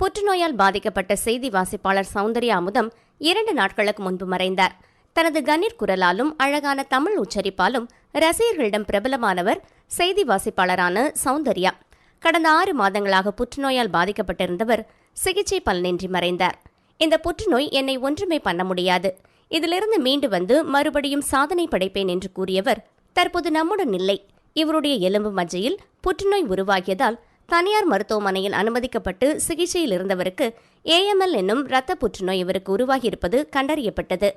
புற்றுநோயால் பாதிக்கப்பட்ட செய்தி வாசிப்பாளர் சௌந்தர்யா அமுதம் 2 நாட்களுக்கு முன்பு மறைந்தார். தனது கணீர் குரலாலும் அழகான தமிழ் உச்சரிப்பாலும் ரசிகர்களிடம் பிரபலமானவர் செய்தி வாசிப்பாளரான சௌந்தர்யா. கடந்த 6 மாதங்களாக புற்றுநோயால் பாதிக்கப்பட்டிருந்தவர் சிகிச்சை பலனின்றி மறைந்தார். இந்த புற்றுநோய் என்னை ஒன்றுமே பண்ண முடியாது, இதிலிருந்து மீண்டு வந்து மறுபடியும் சாதனை படைப்பேன் என்று கூறியவர் தற்போது நம்முடன் இல்லை. இவருடைய எலும்பு மஜ்ஜையில் புற்றுநோய் உருவாகியதால் தனியார் மருத்துவமனையில் அனுமதிக்கப்பட்டு சிகிச்சையில் இருந்தவருக்கு AML என்னும் இரத்த புற்றுநோய் இவருக்கு உருவாகியிருப்பது கண்டறியப்பட்டது.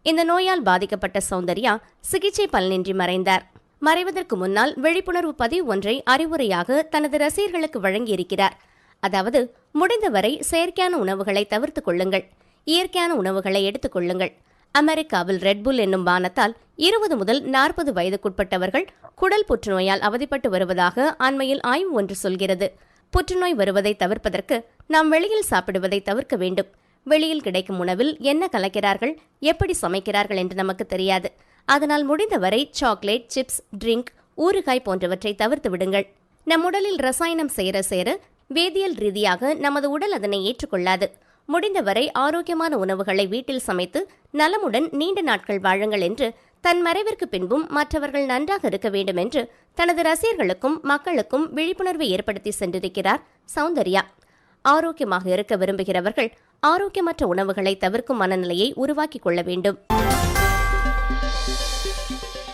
இந்த நோயால் பாதிக்கப்பட்ட சௌந்தர்யா சிகிச்சை பலனின்றி மறைந்தார். மறைவதற்கு முன்னால் விழிப்புணர்வு பதிவு ஒன்றை அறிவுரையாக தனது ரசிகர்களுக்கு வழங்கியிருக்கிறார். அதாவது, முடிந்தவரை செயற்கையான உணவுகளை தவிர்த்துக் கொள்ளுங்கள், இயற்கையான உணவுகளை எடுத்துக் கொள்ளுங்கள். அமெரிக்காவில் ரெட்புல் என்னும் பானத்தால் 20 முதல் 40 வயதுக்குட்பட்டவர்கள் குடல் புற்றுநோயால் அவதிப்பட்டு வருவதாக அண்மையில் ஆய்வு ஒன்று சொல்கிறது. புற்றுநோய் வருவதை தவிர்ப்பதற்கு நாம் வெளியில் சாப்பிடுவதை தவிர்க்க வேண்டும். வெளியில் கிடைக்கும் உணவில் என்ன கலக்கிறார்கள், எப்படி சமைக்கிறார்கள் என்று நமக்கு தெரியாது. அதனால் முடிந்தவரை சாக்லேட், சிப்ஸ், ட்ரிங்க், ஊறுகாய் போன்றவற்றை தவிர்த்து விடுங்கள். நம் உடலில் ரசாயனம் சேர வேதியியல் ரீதியாக நமது உடல் அதனை ஏற்றுக்கொள்ளாது. முடிந்தவரை ஆரோக்கியமான உணவுகளை வீட்டில் சமைத்து நலமுடன் நீண்ட நாட்கள் வாழுங்கள் என்று தன் மறைவிற்கு பின்பும் மற்றவர்கள் நன்றாக இருக்க வேண்டும் என்று தனது ரசிகர்களுக்கும் மக்களுக்கும் விழிப்புணர்வை ஏற்படுத்தி சென்றிருக்கிறார் சௌந்தர்யா. ஆரோக்கியமாக இருக்க விரும்புகிறவர்கள் ஆரோக்கியமற்ற உணவுகளை தவிர்க்கும் மனநிலையை உருவாக்கிக் கொள்ள வேண்டும்.